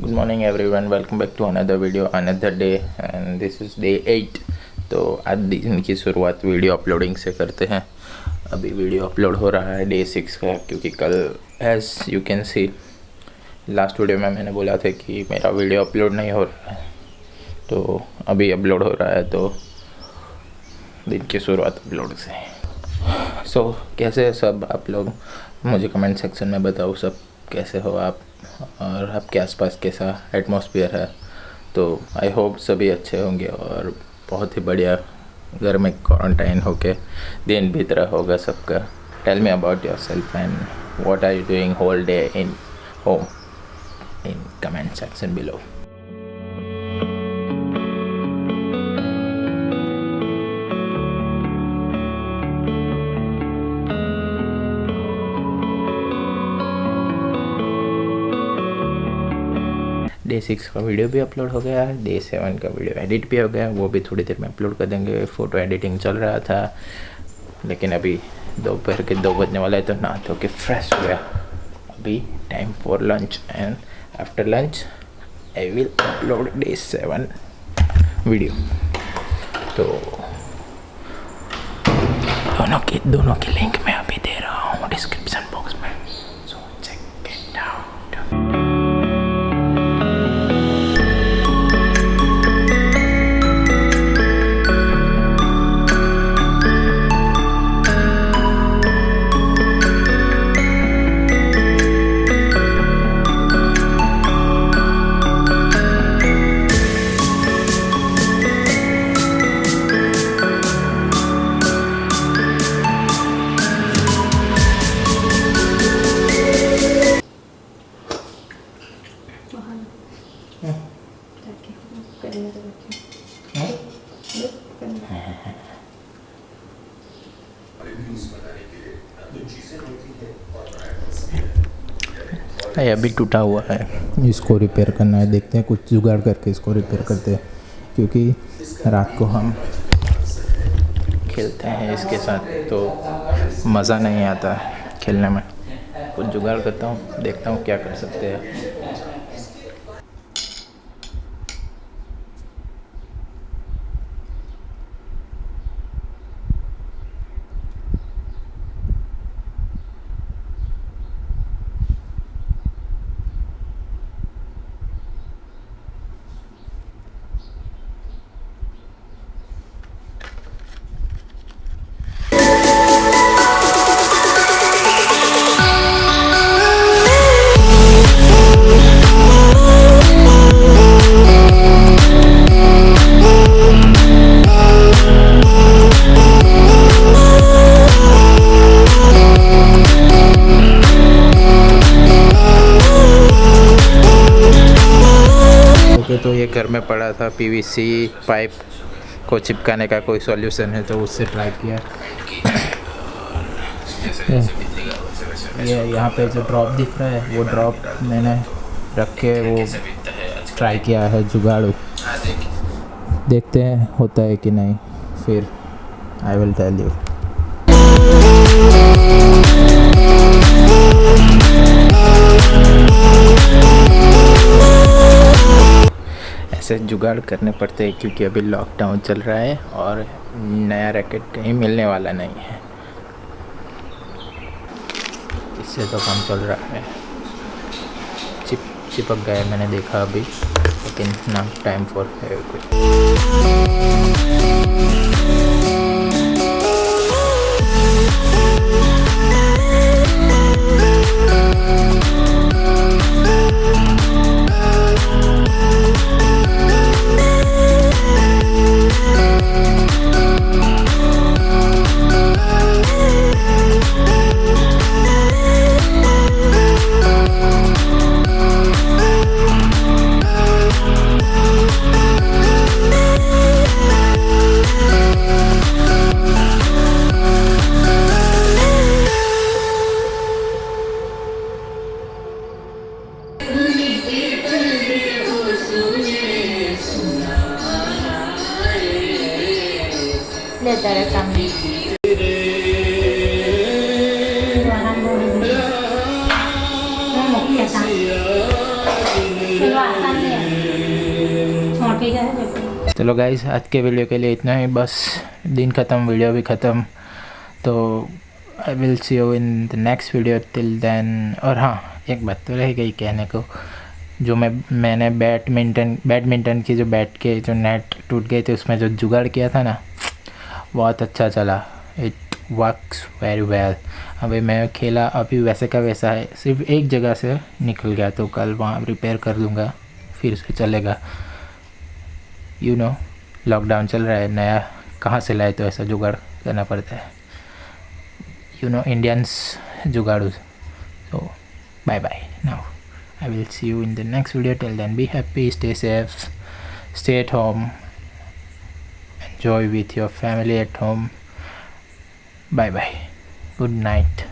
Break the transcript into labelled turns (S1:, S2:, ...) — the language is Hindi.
S1: Good morning everyone, welcome back to another video, another day and this is day 8। तो आज दिन की शुरुआत वीडियो अपलोडिंग से करते हैं। अभी वीडियो अपलोड हो रहा है डे 6 का, क्योंकि कल as you can see last video में मैंने बोला था कि मेरा वीडियो अपलोड नहीं हो रहा है, तो अभी अपलोड हो रहा है। तो दिन की शुरुआत अपलोड से। सो कैसे सब आप लोग, मुझे कमेंट सेक्शन में बताओ सब कैसे हो आप, और आपके आसपास कैसा एटमॉस्फेयर है। तो आई होप सभी अच्छे होंगे और बहुत ही बढ़िया घर में क्वारंटाइन होके दिन बीत रहा होगा सबका। Tell me about yourself and what are you doing whole day in home in comment section below. Day 6 का वीडियो भी अपलोड हो गया है, डे 7 का वीडियो एडिट भी हो गया, वो भी थोड़ी देर में अपलोड कर देंगे। फ़ोटो एडिटिंग चल रहा था, लेकिन अभी दोपहर के 2 बजने वाला है, तो नहा धो के फ्रेश हो गया। अभी time for lunch and after lunch I will upload day 7 video. तो दोनों के लिंक मैं अभी दे रहा हूँ डिस्क्रिप्शन बॉक्स में, सो चेक इट आउट। अभी टूटा हुआ है, इसको रिपेयर करना है। देखते हैं कुछ जुगाड़ करके इसको रिपेयर करते हैं, क्योंकि रात को हम खेलते हैं इसके साथ तो मज़ा नहीं आता खेलने में। कुछ जुगाड़ करता हूँ, देखता हूँ क्या कर सकते हैं। तो ये घर में पड़ा था, पीवीसी पाइप को चिपकाने का कोई सॉल्यूशन है तो उससे ट्राई किया। ये यहाँ पे जो ड्रॉप दिख रहा है, वो ड्रॉप मैंने रख के वो ट्राई किया है जुगाड़ू। देखते हैं होता है कि नहीं, फिर आई विल टेल यू। ऐसे जुगाड़ करने पड़ते हैं, क्योंकि अभी लॉकडाउन चल रहा है और नया रैकेट कहीं मिलने वाला नहीं है। इससे तो काम चल रहा है। चिपक गया मैंने देखा अभी, लेकिन ना टाइम फॉर कुछ।
S2: लेता है काम चलो आसान नहीं है, छोटी का है पेपर।
S1: चलो गाइस, आज के वीडियो के लिए इतना ही बस। दिन ख़त्म, वीडियो भी ख़त्म। तो I will see you in the next video, till then. और हाँ, एक बात तो रह गई कहने को, जो मैंने बैडमिंटन की जो बैट के जो नेट टूट गए थे उसमें जो जुगाड़ किया था ना, बहुत अच्छा चला। It works very well. अभी मैं खेला, अभी वैसे का वैसा है, सिर्फ एक जगह से निकल गया, तो कल वहाँ रिपेयर कर दूँगा, फिर से चलेगा। यू नो, लॉकडाउन चल रहा है, नया कहाँ से लाए तो ऐसा जुगाड़ करना पड़ता है। यू नो, इंडियंस जुगाड़ू। So bye bye now. I will see you in the next video. Till then, be happy, stay safe, stay at home, enjoy with your family at home. Bye bye, good night.